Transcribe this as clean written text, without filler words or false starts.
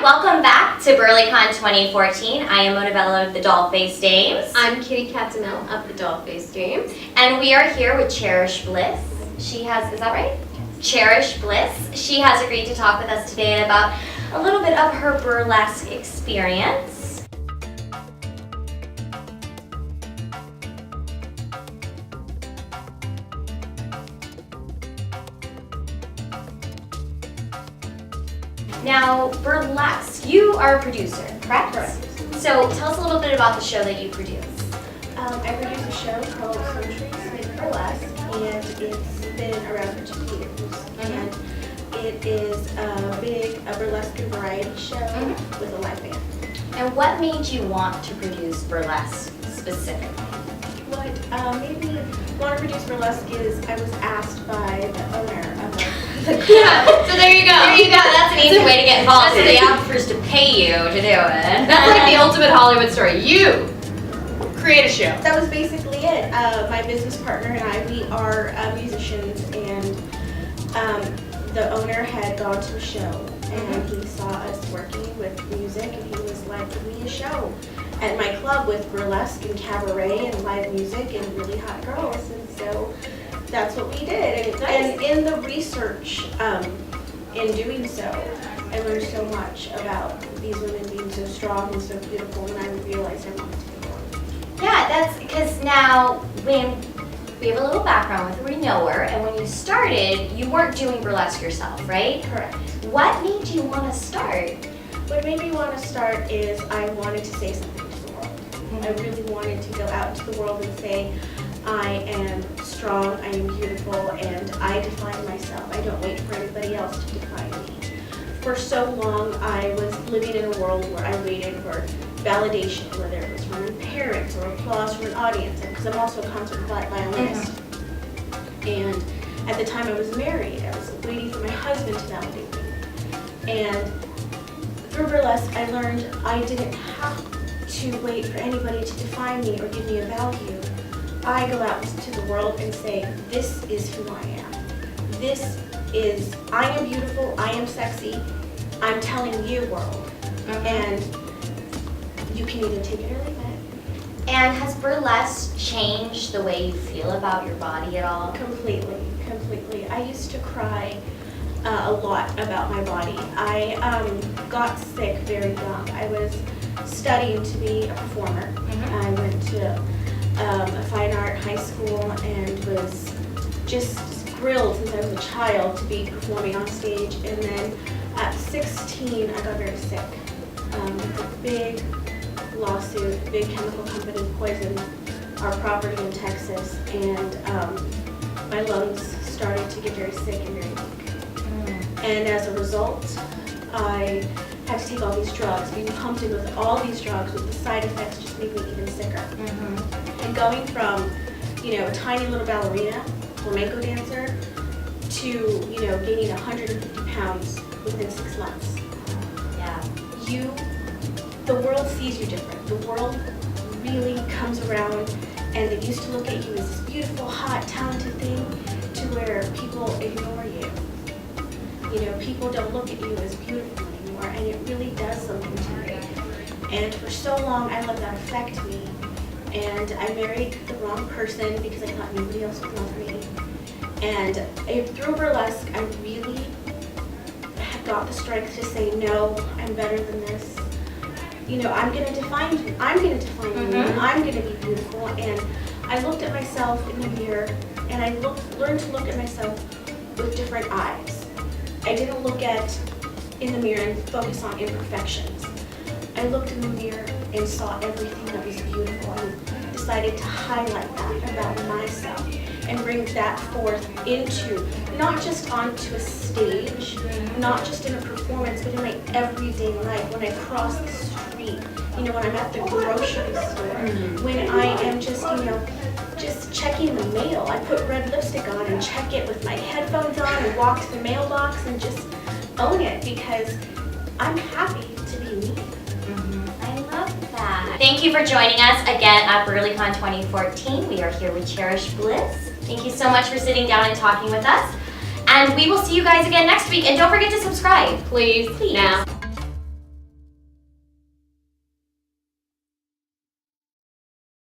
Hi, welcome back to BurlyCon 2014. I am Monabella of the Doll-Faced Dames. I'm Kitty Catamel of the Doll-Faced Dames. And we are here with Cherish Bliss. She has, is that right? Cherish Bliss. She has agreed to talk with us today about a little bit of her burlesque experience. Now, burlesque, you are a producer, correct? Correct. So tell us a little bit about the show that you produce. I produce a show called Cherish Bliss, and it's been around for 2 years. And it is a burlesque variety show with a live band. And what made you want to produce burlesque specifically? What made me want to produce burlesque is I was asked by the owner of Yeah, so there you go. There you go. That's an easy way to get involved. So they offers to pay you to do it. That's like the ultimate Hollywood story. You create a show. That was basically it. My business partner and I, we are musicians, and the owner had gone to a show, and he saw us working with music, and he was like, "Give me a show at my club with burlesque and cabaret and live music and really hot girls." And so that's what we did. And in the research, in doing so, I learned so much about these women being so strong and so beautiful, and I realized I wanted to be one. Yeah, that's because now when we have a little background with her, we know her, and when you started, you weren't doing burlesque yourself, right? Correct. What made you want to start? What made me want to start is I wanted to say something to the world. I really wanted to go out to the world and say, I am strong, I am beautiful, and I define myself. I don't wait for anybody else to define me. For so long, I was living in a world where I waited for validation, whether it was from my parents or applause from an audience, because I'm also a concert violinist. And at the time I was married, I was waiting for my husband to validate me. And through burlesque, I learned I didn't have to wait for anybody to define me or give me a value. I go out into the world and say, this is who I am. I am beautiful, I am sexy, I'm telling you, world. And you can either take it or leave it. And has burlesque changed the way you feel about your body at all? Completely. I used to cry a lot about my body. I got sick very young. I was studying to be a performer. I went to a fine art high school and was just thrilled since I was a child to be performing on stage. And then at 16, I got very sick. A big lawsuit, a big chemical company poisoned our property in Texas, and my lungs started to get very sick and very weak. And as a result, I had to take all these drugs, being pumped in with all these drugs with the side effects just made me even sicker. And going from, a tiny little ballerina, flamenco dancer, to, gaining 150 pounds within 6 months. Yeah. The world sees you different. The world really comes around, and they used to look at you as this beautiful, hot, talented thing, to where people ignore you. People don't look at you as beautiful anymore, and it really does something to me. And for so long, I let that affect me. And I married the wrong person because I thought nobody else would love me. And through burlesque, I really got the strength to say, no, I'm better than this. I'm going to define you. I'm going to define you. And I'm going to be beautiful. And I looked at myself in the mirror, and I learned to look at myself with different eyes. I didn't look in the mirror and focus on imperfections. I looked in the mirror and saw everything that was beautiful, and decided to highlight that about myself and bring that forth not just onto a stage, not just in a performance, but in my everyday life, when I cross the street, when I'm at the grocery store, when I am just checking the mail. I put red lipstick on and check it with my headphones on and walk to the mailbox and just own it, because I'm happy to be me. I love that. Thank you for joining us again at BurlyCon 2014. We are here with Cherish Bliss. Thank you so much for sitting down and talking with us. And we will see you guys again next week. And don't forget to subscribe. Please. Now.